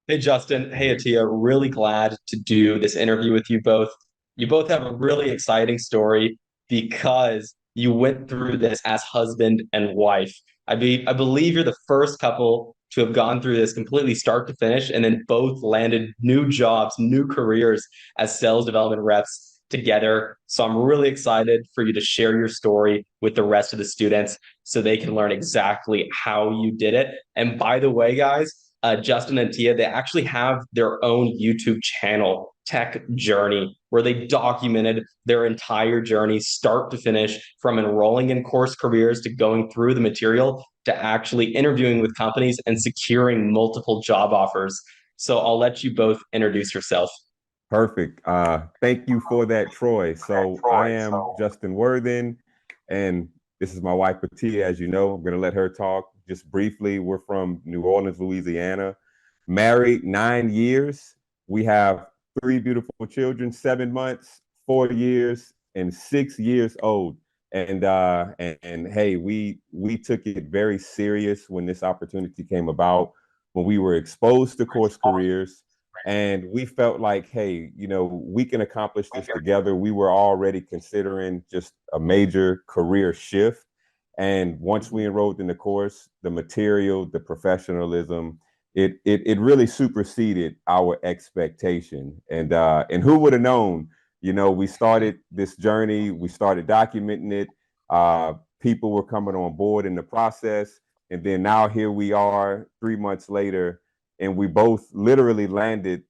Hey Justin, hey Atia, really glad to do this interview with you both. You both have a really exciting story because you went through this as husband and wife. I believe you're the first couple to have gone through this completely start to finish and then both landed new jobs, new careers as sales development reps together. So I'm really excited for you to share your story with the rest of the students so they can learn exactly how you did it. And by the way, guys, Justin and Tia, they actually have their own YouTube channel, Tech Journey, where they documented their entire journey, start to finish, from enrolling in course careers to going through the material to actually interviewing with companies and securing multiple job offers. So I'll let you both introduce yourself. Perfect. Thank you for that, Troy. So I am Justin Worthen, and this is my wife, Patia. As you know, I'm going to let her talk just briefly. We're from New Orleans, Louisiana, married 9 years. We have three beautiful children, 7 months, 4 years, and 6 years old. And hey, we took it very serious when this opportunity came about, when we were exposed to course careers and we felt like, hey, we can accomplish this together. We were already considering just a major career shift. And once we enrolled in the course, the material, the professionalism, it really superseded our expectation. And who would have known? We started this journey, we started documenting it. People were coming on board in the process, and then now here we are, 3 months later, and we both literally landed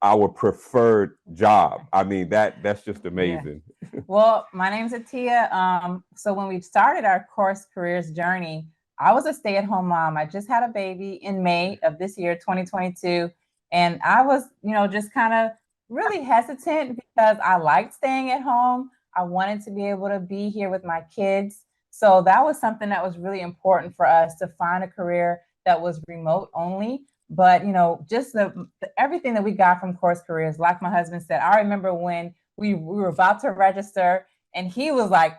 our preferred job. I mean, that's just Yeah. amazing. Well, my name's Atia. So when we started our course careers journey, I was a stay-at-home mom. I just had a baby in May of this year, 2022. And I was, just kind of really hesitant because I liked staying at home. I wanted to be able to be here with my kids. So that was something that was really important for us, to find a career that was remote only. But, just everything that we got from course careers, like my husband said, I remember when we were about to register and he was like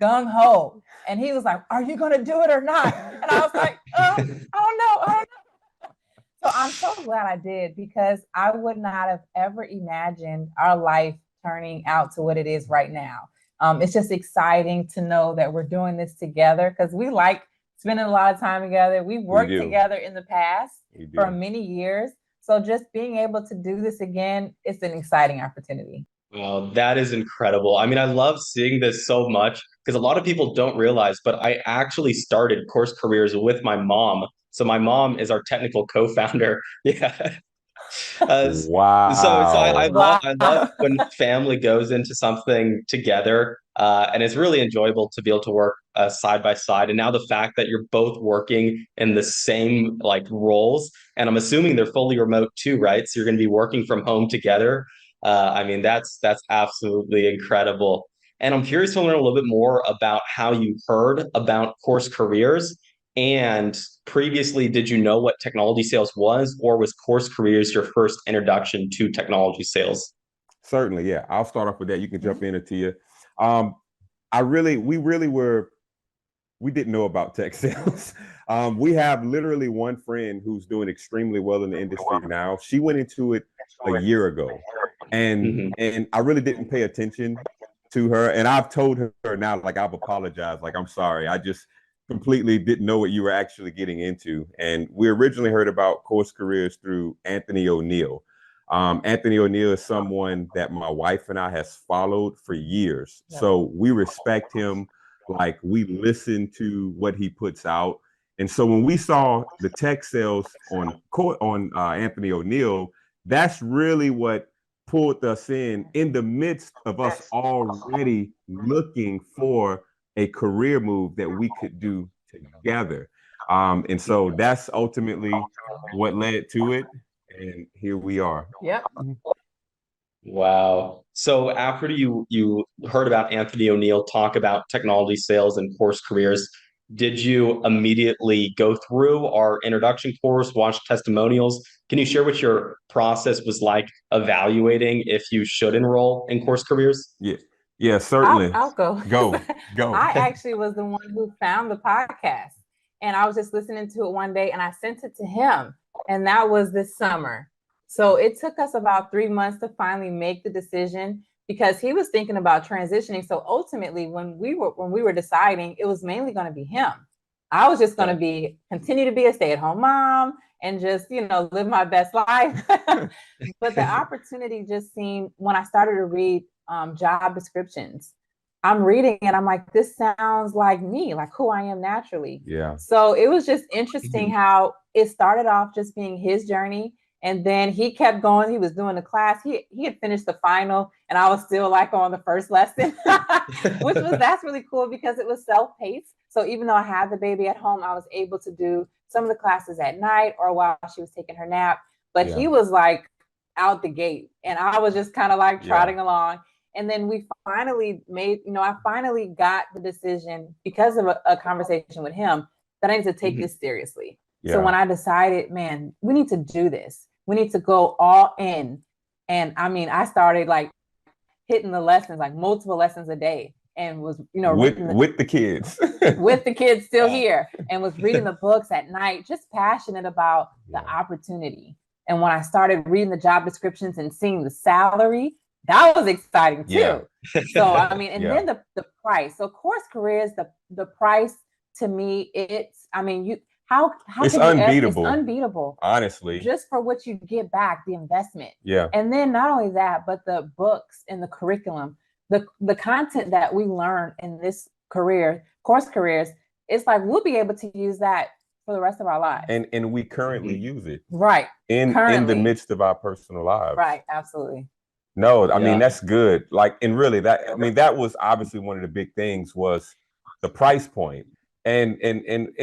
gung ho. And he was like, "Are you going to do it or not?" And I was like, "I don't know. I don't know." So I'm so glad I did, because I would not have ever imagined our life turning out to what it is right now. It's just exciting to know that we're doing this together, because we like spending a lot of time together. We've We worked do. together in the past We for do. many years. So just being able to do this again, it's an exciting opportunity. Wow, that is incredible. I mean, I love seeing this so much because a lot of people don't realize, but I actually started course careers with my mom. So my mom is our technical co-founder. Yeah. So I Wow. love Wow. when family goes into something together, and it's really enjoyable to be able to work side by side. And now the fact that you're both working in the same like roles, and I'm assuming they're fully remote too, right? So you're going to be working from home together. I mean, that's absolutely incredible. And I'm curious to learn a little bit more about how you heard about course careers. And previously, did you know what technology sales was, or was course careers your first introduction to technology sales? Certainly, yeah. I'll start off with that. You can jump Mhm. in, Atia. Um, we didn't know about tech sales. We have literally one friend who's doing extremely well in the industry now. She went into it a year ago, and Mhm. and I really didn't pay attention to her. And I've told her now, like, I've apologized, like, I'm sorry. I just completely didn't know what you were actually getting into. And we originally heard about course careers through Anthony O'Neill. Anthony O'Neill is someone that my wife and I has followed for years. Yep. So we respect him, like, we listen to what he puts out. And so when we saw the tech sales on Anthony O'Neill, that's really what pulled us in the midst of us already looking for a career move that we could do together. And so that's ultimately what led to it. And here we are. Yep. Wow. So after you heard about Anthony O'Neill talk about technology sales and course careers, did you immediately go through our introduction course, watch testimonials? Can you share what your process was like evaluating if you should enroll in course careers? Yeah. Yeah, I'll, certainly. I'll go. Go, go. I actually was the one who found the podcast. And I was just listening to it one day and I sent it to him. And that was this summer. So it took us about 3 months to finally make the decision because he was thinking about transitioning. So ultimately, when we were deciding, it was mainly going to be him. I was just going to continue to be a stay-at-home mom and just, live my best life. But the opportunity just seemed, when I started to read job descriptions, I'm reading and I'm like, this sounds like me, like who I am naturally. Yeah. So it was just interesting how it started off just being his journey. And then he kept going. He was doing the class. He had finished the final and I was still like on the first lesson, that's really cool because it was self-paced. So even though I had the baby at home, I was able to do some of the classes at night or while she was taking her nap. But he was like out the gate and I was just kind of like trotting along. And then we finally made, I finally got the decision because of a conversation with him that I need to take this seriously. Yeah. So when I decided, man, we need to do this. We need to go all in. And I mean, I started like hitting the lessons, like multiple lessons a day and was, with the kids, with the kids still here and was reading the books at night, just passionate about the opportunity. And when I started reading the job descriptions and seeing the salary, that was exciting too. Yeah. So, I mean, and then the price. So Course Careers, the price to me, it's, I mean, how it's unbeatable. It's unbeatable. Honestly. Just for what you get back, the investment. Yeah. And then not only that, but the books and the curriculum, the content that we learn in this career, Course Careers, it's like we'll be able to use that for the rest of our lives. And we currently use it. Right. In the midst of our personal lives. Right. Absolutely. No, I mean, that's good. like, and really that was obviously one of the big things was the price point. And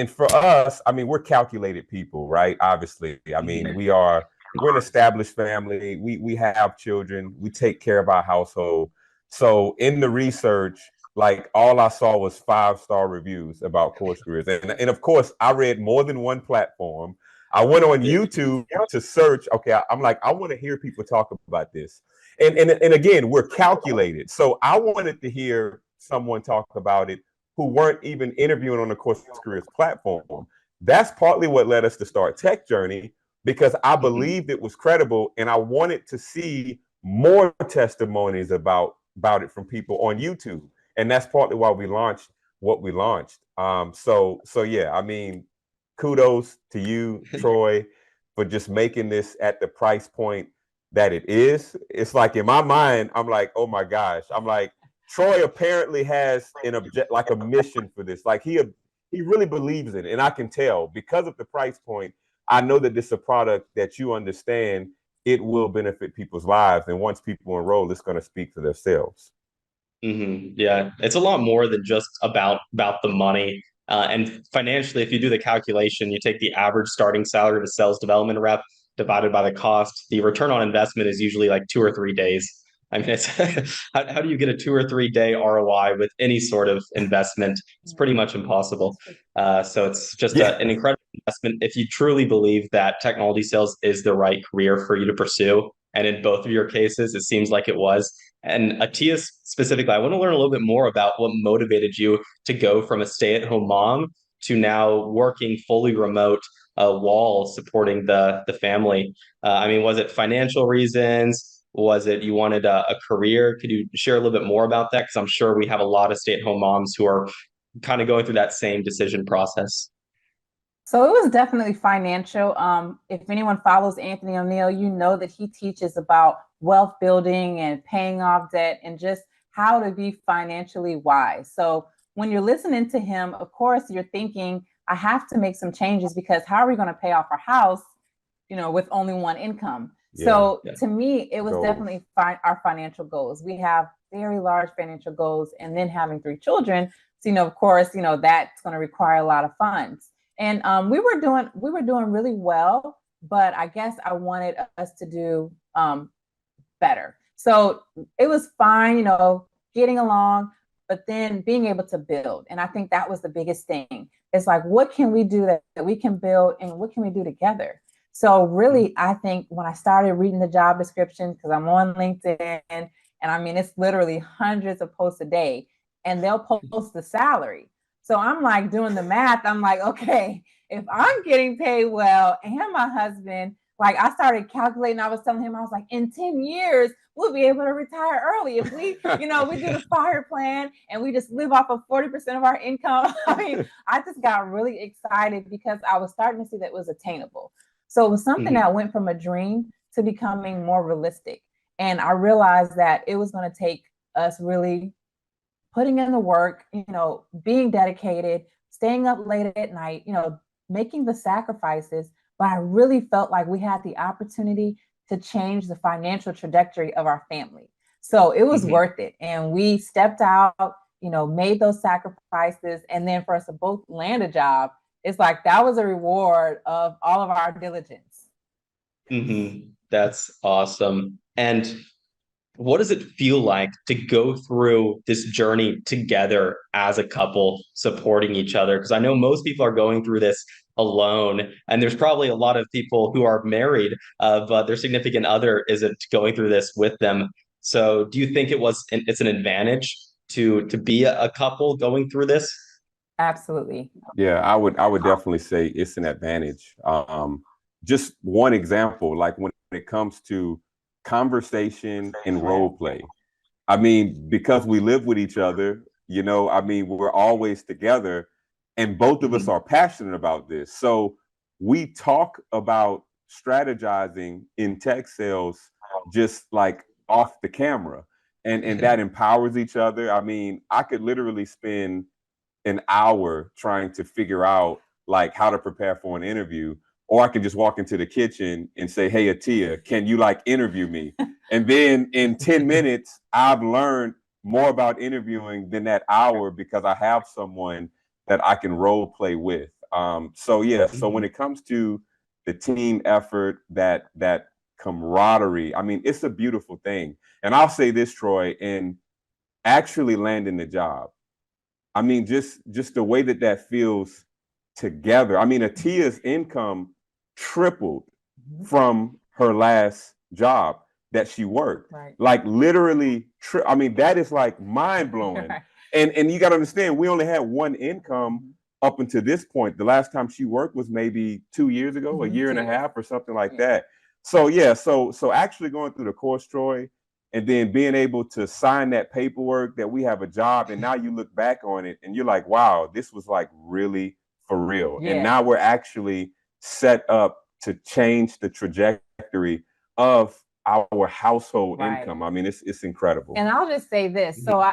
for us, I mean, we're calculated people, right? Obviously. I mean, we're an established family. We have children. We take care of our household. So in the research, like all I saw was 5-star reviews about Course Careers. And of course, I read more than one platform. I went on YouTube to search. Okay, I'm like, I want to hear people talk about this. And again, we're calculated. So I wanted to hear someone talk about it who weren't even interviewing on the Course Careers platform. That's partly what led us to start Tech Journey, because I believed it was credible and I wanted to see more testimonies about it from people on YouTube. And that's partly why we launched what we launched. So yeah, I mean, kudos to you, Troy, for just making this at the price point that it is. It's like in my mind, I'm like, oh my gosh. I'm like, Troy apparently has a mission for this. Like he really believes in it. And I can tell because of the price point, I know that this is a product that you understand it will benefit people's lives. And once people enroll, it's going to speak for themselves. Yeah, it's a lot more than just about the money. And financially, if you do the calculation, you take the average starting salary of a sales development rep divided by the cost. The return on investment is usually like 2 or 3 days. I mean, it's how do you get a 2 or 3 day ROI with any sort of investment? It's pretty much impossible. So it's just an incredible investment if you truly believe that technology sales is the right career for you to pursue. And in both of your cases, it seems like it was. And Atiya specifically, I want to learn a little bit more about what motivated you to go from a stay-at-home mom to now working fully remote while supporting the family. I mean, was it financial reasons? Was it you wanted a career? Could you share a little bit more about that? Because I'm sure we have a lot of stay-at-home moms who are kind of going through that same decision process. So it was definitely financial. If anyone follows Anthony O'Neal, you know that he teaches about wealth building and paying off debt and just how to be financially wise. So when you're listening to him, of course, you're thinking, I have to make some changes because how are we going to pay off our house, with only one income? So to me, it was definitely our financial goals. We have very large financial goals, and then having 3 children. So, of course, that's going to require a lot of funds. And we were doing really well, but I guess I wanted us to do better. So it was fine, getting along, but then being able to build. And I think that was the biggest thing. It's like, what can we do that we can build, and what can we do together? So really, I think when I started reading the job description, because I'm on LinkedIn, and I mean, it's literally hundreds of posts a day, and they'll post the salary. So I'm like doing the math. I'm like, okay, if I'm getting paid well and my husband, like I started calculating, I was telling him, I was like, in 10 years, we'll be able to retire early. If we, we do the fire plan and we just live off of 40% of our income. I mean, I just got really excited because I was starting to see that it was attainable. So it was something that went from a dream to becoming more realistic. And I realized that it was going to take us really putting in the work, being dedicated, staying up late at night, making the sacrifices. But I really felt like we had the opportunity to change the financial trajectory of our family. So it was worth it. And we stepped out, made those sacrifices. And then for us to both land a job, it's like that was a reward of all of our diligence. That's awesome. And what does it feel like to go through this journey together as a couple, supporting each other? Because I know most people are going through this alone, and there's probably a lot of people who are married, but their significant other isn't going through this with them. So, do you think it's an advantage to be a couple going through this? Absolutely. Yeah, I would definitely say it's an advantage. Just one example, like when it comes to conversation and role play. I mean, because we live with each other, we're always together, and both of us are passionate about this. So we talk about strategizing in tech sales just like off the camera, and that empowers each other. I mean, I could literally spend an hour trying to figure out like how to prepare for an interview, or I can just walk into the kitchen and say, hey, Atia, can you like interview me? And then in 10 minutes, I've learned more about interviewing than that hour because I have someone that I can role play with. So when it comes to the team effort, that camaraderie, I mean, it's a beautiful thing. And I'll say this, Troy, in actually landing the job, I mean, just the way that feels together. I mean, Atia's income tripled from her last job that she worked. Right. Like literally, I mean, that is like mind blowing. And you got to understand, we only had one income up until this point. The last time she worked was maybe 2 years ago, a year and a half or something like that. So so actually going through the course, Troy, and then being able to sign that paperwork that we have a job, and now you look back on it and you're like, wow, this was like really for real. Yeah. And now we're actually set up to change the trajectory of our household income. I mean, it's incredible. And I'll just say this. So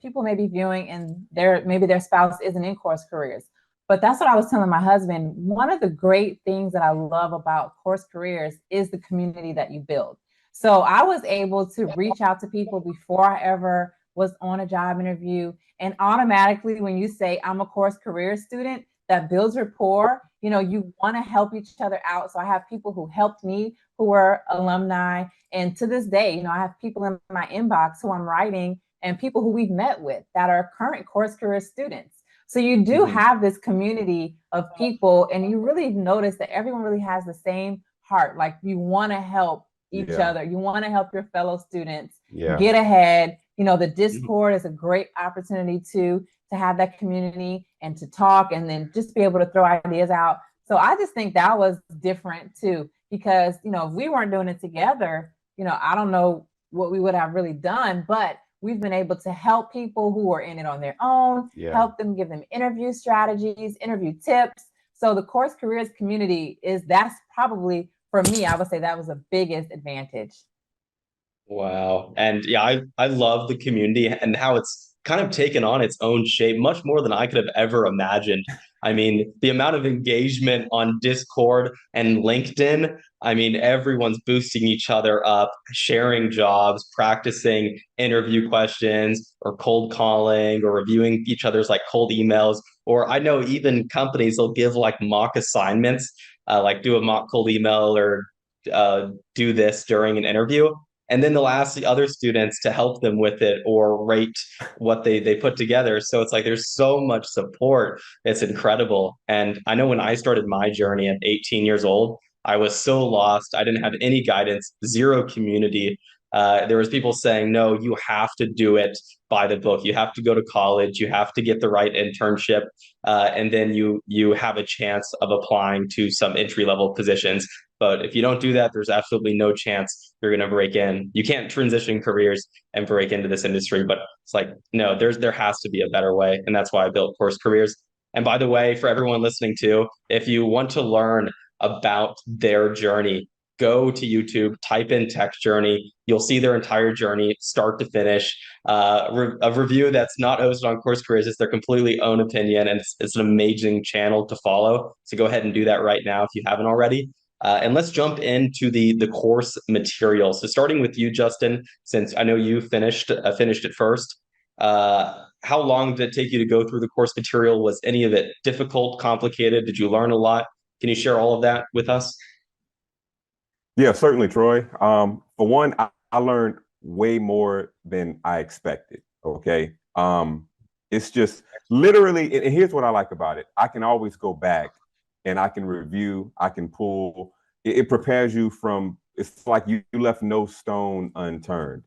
people may be viewing and maybe their spouse isn't in Course Careers. But that's what I was telling my husband. One of the great things that I love about Course Careers is the community that you build. So I was able to reach out to people before I ever was on a job interview. And automatically, when you say I'm a Course Careers student, that builds rapport. You want to help each other out. So I have people who helped me who were alumni. And to this day, I have people in my inbox who I'm writing and people who we've met with that are current Course Careers students. So you do have this community of people, and you really notice that everyone really has the same heart. Like you want to help each other. You want to help your fellow students get ahead. The Discord is a great opportunity to have that community and to talk and then just be able to throw ideas out. So I just think that was different too, because, if we weren't doing it together, I don't know what we would have really done, but we've been able to help people who are in it on their own, help them, give them interview strategies, interview tips. So the Course Careers community that's probably, for me, I would say that was the biggest advantage. Wow. And yeah, I love the community and how it's kind of taken on its own shape, much more than I could have ever imagined. I mean, the amount of engagement on Discord and LinkedIn, I mean, everyone's boosting each other up, sharing jobs, practicing interview questions or cold calling or reviewing each other's like cold emails. Or I know even companies will give like mock assignments, like do a mock cold email or do this during an interview. And then they'll ask the other students to help them with it or rate what they put together. So it's like there's so much support. It's incredible. And I know when I started my journey at 18 years old, I was so lost. I didn't have any guidance, zero community. There was people saying, no, you have to do it by the book. You have to go to college. You have to get the right internship, and then you have a chance of applying to some entry level positions. But if you don't do that, there's absolutely no chance you're going to break in. You can't transition careers and break into this industry. But it's like, no, there has to be a better way, and that's why I built Course Careers. And by the way, for everyone listening too, if you want to learn about their journey, go to YouTube, type in Tech Journey. You'll see their entire journey, start to finish. A review that's not hosted on Course Careers. It's their completely own opinion, and it's an amazing channel to follow. So go ahead and do that right now if you haven't already. And let's jump into the course material. So starting with you, Justin, since I know you finished it first. How long did it take you to go through the course material? Was any of it difficult, complicated? Did you learn a lot? Can you share all of that with us? Yeah, certainly, Troy. For one, I learned way more than I expected. Okay. It's just literally, and here's what I like about it. I can always go back and I can review, I can pull. It prepares you from, it's like you left no stone unturned.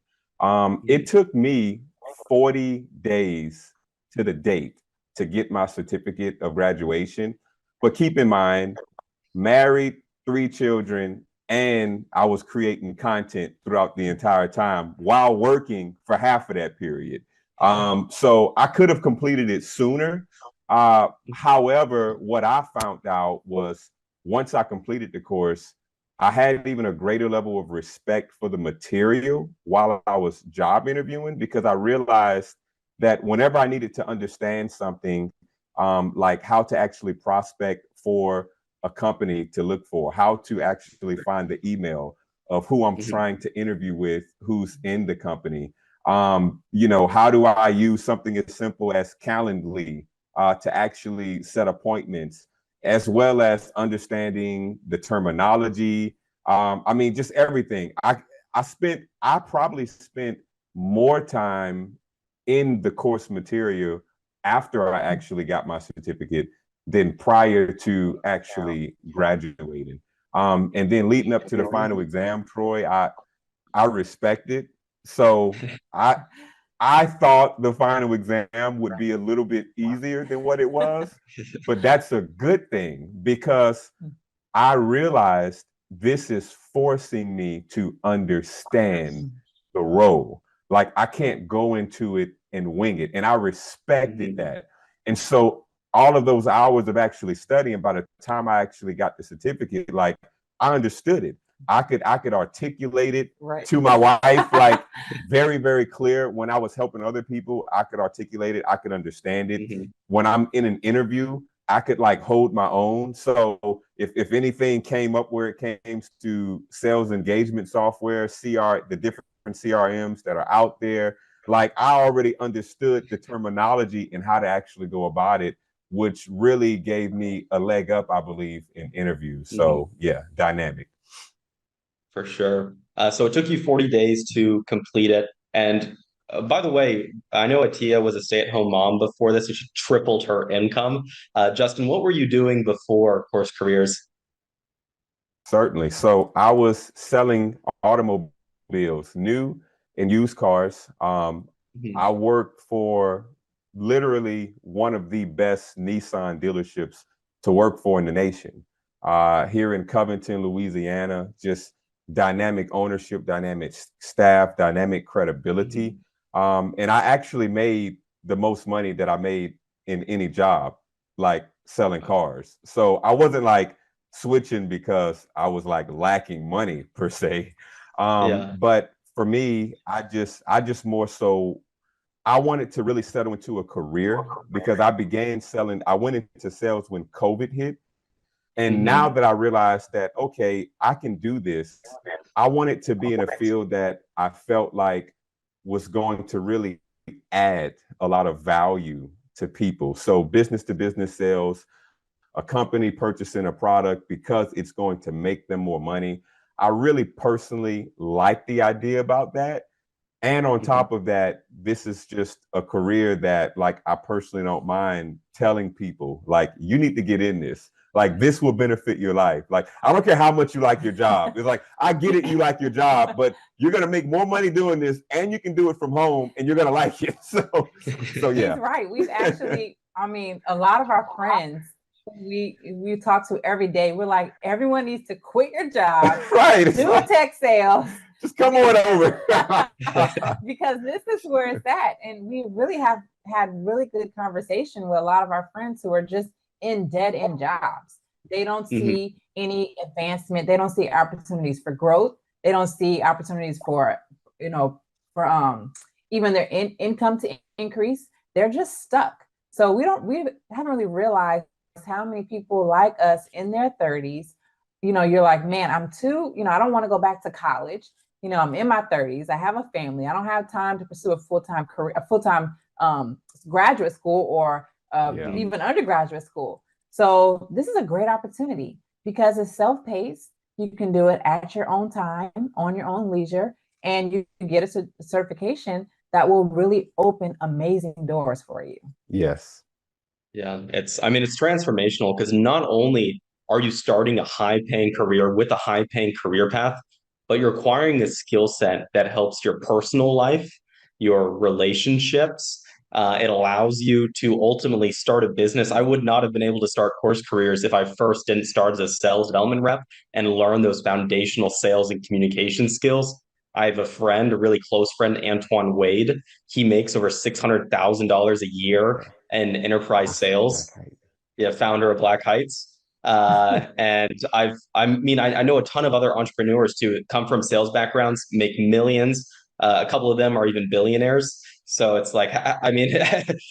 It took me 40 days to the date to get my certificate of graduation. But keep in mind, married, 3 children, and I was creating content throughout the entire time while working for half of that period. So I could have completed it sooner. However, what I found out was once I completed the course, I had even a greater level of respect for the material while I was job interviewing, because I realized that whenever I needed to understand something, like how to actually prospect for a company to look for, how to actually find the email of who I'm trying to interview with, who's in the company. How do I use something as simple as Calendly to actually set appointments, as well as understanding the terminology. Just everything. I probably spent more time in the course material after I actually got my certificate than prior to actually graduating. And then leading up to the final exam, Troy, I respect it. So I thought the final exam would be a little bit easier than what it was, but that's a good thing because I realized this is forcing me to understand the role. Like I can't go into it and wing it. And I respected that. And so all of those hours of actually studying, by the time I actually got the certificate, like I understood it. I could articulate it to my wife, like very, very clear. When I was helping other people, I could articulate it. I could understand it. When I'm in an interview, I could like hold my own. So if anything came up where it came to sales engagement software, the different CRMs that are out there, like I already understood the terminology and how to actually go about it, which really gave me a leg up, I believe, in interviews. So yeah, dynamic. For sure. So it took you 40 days to complete it. And by the way, I know Atia was a stay-at-home mom before this, and she tripled her income. Justin, what were you doing before Course Careers? Certainly. So I was selling automobiles, new and used cars. I worked for literally one of the best Nissan dealerships to work for in the nation. Here in Covington, Louisiana, just dynamic ownership, dynamic staff, dynamic credibility. And I actually made the most money that I made in any job, like selling cars. So I wasn't like switching because I was like lacking money per se. But for me, I just more so, I wanted to really settle into a career because I went into sales when COVID hit. And now that I realized that, okay, I can do this, I wanted to be in a field that I felt like was going to really add a lot of value to people. So business to business sales, a company purchasing a product because it's going to make them more money. I really personally like the idea about that. And on top of that, this is just a career that like I personally don't mind telling people, like, you need to get in this. Like, this will benefit your life. Like, I don't care how much you like your job. It's like, I get it, you like your job, but you're gonna make more money doing this, and you can do it from home, and you're gonna like it. So yeah. He's right. We've actually, I mean, a lot of our friends we talk to every day, we're like, everyone needs to quit your job, Right. do a tech sales. Just come on over. Because this is where it's at. And we really have had really good conversation with a lot of our friends who are just in dead end jobs. They don't see any advancement. They don't see opportunities for growth. They don't see opportunities for, even their income to increase. They're just stuck. So we haven't really realized how many people like us in their 30s. You're like, man, I don't want to go back to college. I'm in my 30s. I have a family. I don't have time to pursue a full-time career, a full-time graduate school, or even undergraduate school. So this is a great opportunity because it's self-paced. You can do it at your own time, on your own leisure, and you can get a certification that will really open amazing doors for you. Yes. Yeah, it's transformational because not only are you starting a high-paying career with a high-paying career path, but you're acquiring a skill set that helps your personal life, your relationships. It allows you to ultimately start a business. I would not have been able to start Course Careers if I first didn't start as a sales development rep and learn those foundational sales and communication skills. I have a friend, a really close friend, Antoine Wade. He makes over $600,000 a year in enterprise sales. Yeah, founder of Black Heights. And I know a ton of other entrepreneurs too, come from sales backgrounds, make millions. A couple of them are even billionaires. So it's like,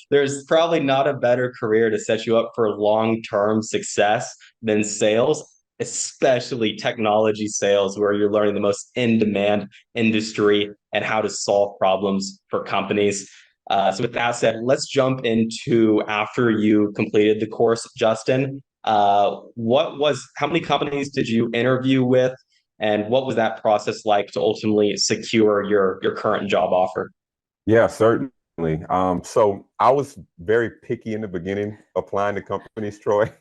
there's probably not a better career to set you up for long-term success than sales, especially technology sales, where you're learning the most in-demand industry and how to solve problems for companies. So with that said, let's jump into after you completed the course, Justin. How many companies did you interview with, and what was that process like to ultimately secure your current job offer? Yeah, certainly. So I was very picky in the beginning applying to companies, Troy.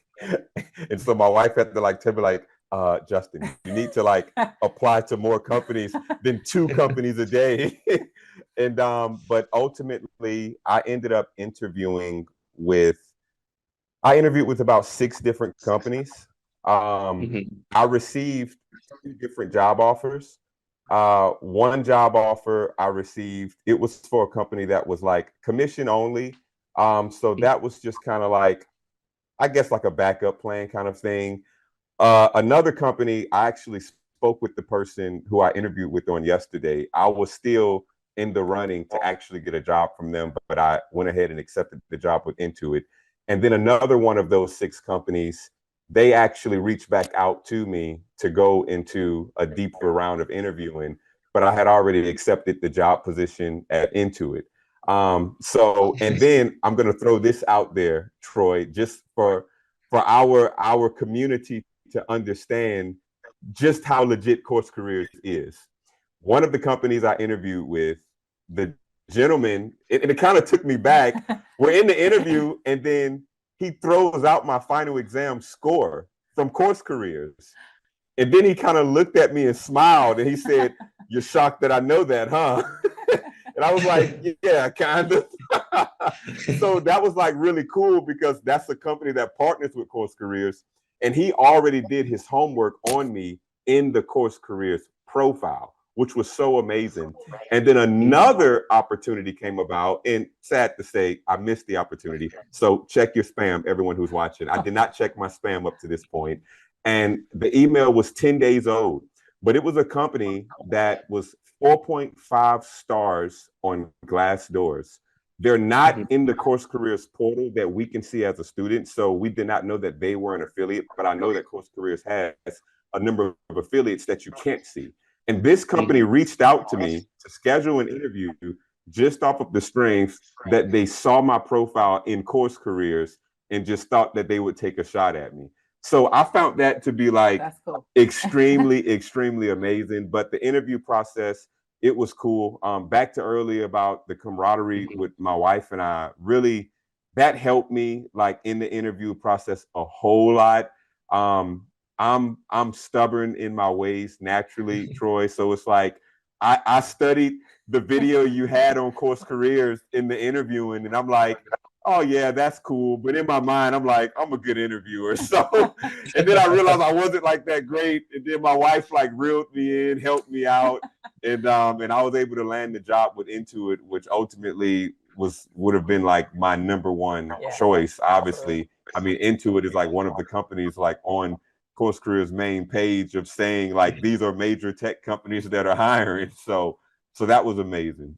And so my wife had to tell me Justin, you need to apply to more companies than 2 companies a day. And but ultimately I ended up interviewed with about 6 different companies. I received 2 different job offers. One job offer I received, it was for a company that was commission only. So that was just kind of I guess a backup plan kind of thing. Another company, I actually spoke with the person who I interviewed with on yesterday. I was still in the running to actually get a job from them, but I went ahead and accepted the job with Intuit. And then another one of those 6 companies, they actually reached back out to me to go into a deeper round of interviewing, but I had already accepted the job position at Intuit. And then I'm going to throw this out there, Troy, just for our community to understand just how legit Course Careers is. One of the companies I interviewed with, the gentleman, and it kind of took me back. We're in the interview, and then he throws out my final exam score from Course Careers. And then he kind of looked at me and smiled, and he said, "You're shocked that I know that, huh?" And I was like, "Yeah, kind of." So that was really cool because that's a company that partners with Course Careers. And he already did his homework on me in the Course Careers profile, which was so amazing. And then another opportunity came about, and sad to say, I missed the opportunity. So check your spam, everyone who's watching. I did not check my spam up to this point. And the email was 10 days old, but it was a company that was 4.5 stars on Glassdoor. They're not in the Course Careers portal that we can see as a student. So we did not know that they were an affiliate, but I know that Course Careers has a number of affiliates that you can't see. And this company reached out to me to schedule an interview just off of the strength that they saw my profile in Course Careers and just thought that they would take a shot at me. So I found that to be cool. extremely, extremely amazing. But the interview process, it was cool. Back to earlier about the camaraderie with my wife and I, really, that helped me in the interview process a whole lot. I'm stubborn in my ways naturally, Troy. So it's like I studied the video you had on Course Careers in the interviewing, and I'm like, oh yeah, that's cool. But in my mind, I'm like, I'm a good interviewer. So, and then I realized I wasn't like that great. And then my wife like reeled me in, helped me out, and I was able to land the job with Intuit, which ultimately would have been like my number one choice. Obviously, I mean, Intuit is like one of the companies like on Course Careers main page of saying like these are major tech companies that are hiring. So that was amazing.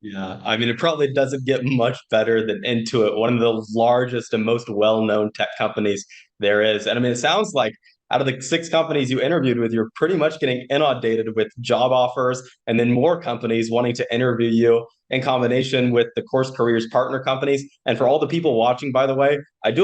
Yeah, I mean, it probably doesn't get much better than Intuit, one of the largest and most well-known tech companies there is. And I mean, it sounds like out of the 6 companies you interviewed with, you're pretty much getting inundated with job offers, and then more companies wanting to interview you in combination with the Course Careers partner companies. And for all the people watching, by the way, I've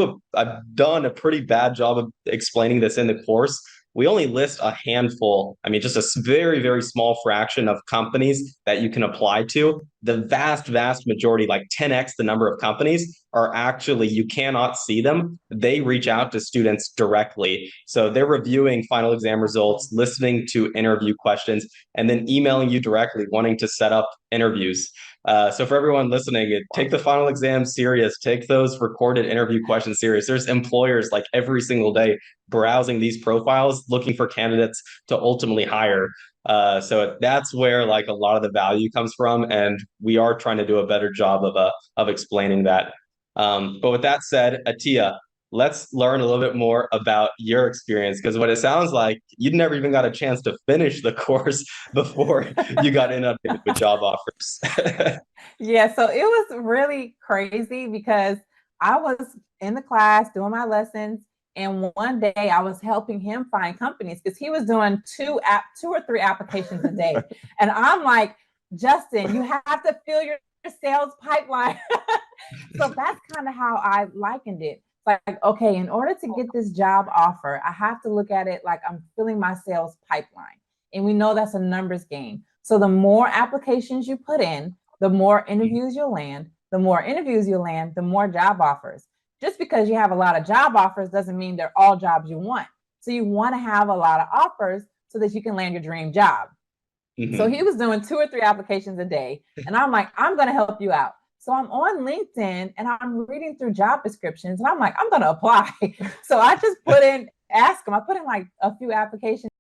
done a pretty bad job of explaining this in the course. We only list a handful, I mean, just a very, very small fraction of companies that you can apply to. The vast majority, like 10x the number of companies, are actually, you cannot see them. They reach out to students directly. So they're reviewing final exam results, listening to interview questions, and then emailing you directly, wanting to set up interviews. So for everyone listening, take the final exam serious. Take those recorded interview questions serious. There's employers like every single day browsing these profiles, looking for candidates to ultimately hire. So that's where like a lot of the value comes from, and we are trying to do a better job of explaining that. But with that said, Atiya, let's learn a little bit more about your experience, because what it sounds like, you never even got a chance to finish the course before you got inundated with job offers. Yeah, so it was really crazy because I was in the class doing my lessons, and one day I was helping him find companies because he was doing 2 or 3 applications a day. And I'm like, Justin, you have to fill your sales pipeline. So that's kind of how I likened it. Like, okay, in order to get this job offer, I have to look at it like I'm filling my sales pipeline. And we know that's a numbers game. So the more applications you put in, the more interviews you'll land. The more interviews you land, the more job offers. Just because you have a lot of job offers doesn't mean they're all jobs you want. So you want to have a lot of offers so that you can land your dream job. Mm-hmm. So he was doing 2 or 3 applications a day. And I'm like, I'm going to help you out. So I'm on LinkedIn and I'm reading through job descriptions and I'm like, I'm going to apply. So I just ask him, I put in like a few applications